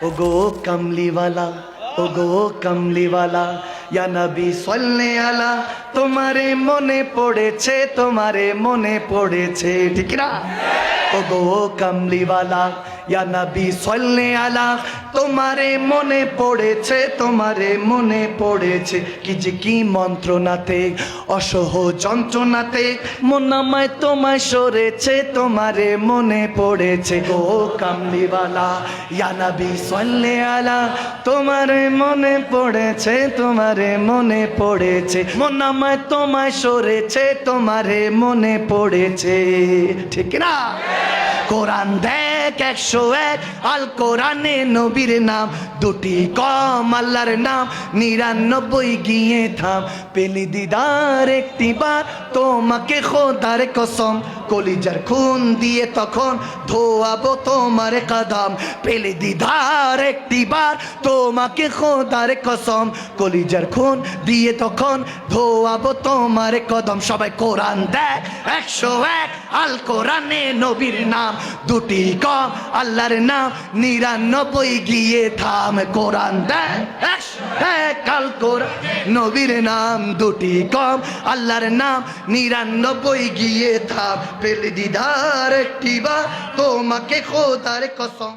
ওগো কামলিওয়ালা, ওগো কামলিওয়ালা, ইয়া নবী সাল্লে আলা, তোমারে মনে পড়েছে, তোমারে মনে পড়েছে, ঠিক না? ওগো কামলিওয়ালা, ইয়া নবী সাল্লে আলা, তোমারে মনে পড়েছে, তোমারে মনে পড়েছে। কি যে কি মন্ত্রণাতে, অসহ যন্ত্রণাতে মন আমায় তোমায় সরেছে, তোমারে মনে পড়েছে। ও কামলিওয়ালা, ইয়া নবী সাল্লে আলা, তোমারে মনে পড়েছে, তোমারে মনে পড়েছে। মন আমায় তোমায় সরেছে, তোমারে মনে পড়েছে, ঠিক না? কোরআন দেখ 101, আল কোরআনে নবীর নাম দুটি কম, আল্লাহর নাম 99 গিয়ে থাম। পেলি দিদার একটিবার তোমাকে খোদার কসম, কলিজার খুন দিয়ে তখন ধোয়াবো তোমার কদম। পেলি দিদার একটিবার তোমাকে খোদার কসম, কলিজার খুন দিয়ে তখন ধোয়াবো তোমার কদম। সবাই কোরআন দেখ 101, আল কোরআনে নবীর নাম দুটি কম, আল্লাহর নাম 99 গিয়ে থাম। কোরআন দেখ 101, আল কোরআন নবীর নাম দুটি কম, আল্লাহর নাম 99 গিয়ে থাম। পেলে দিদার একটিবার তোমাকে খোদার কসম।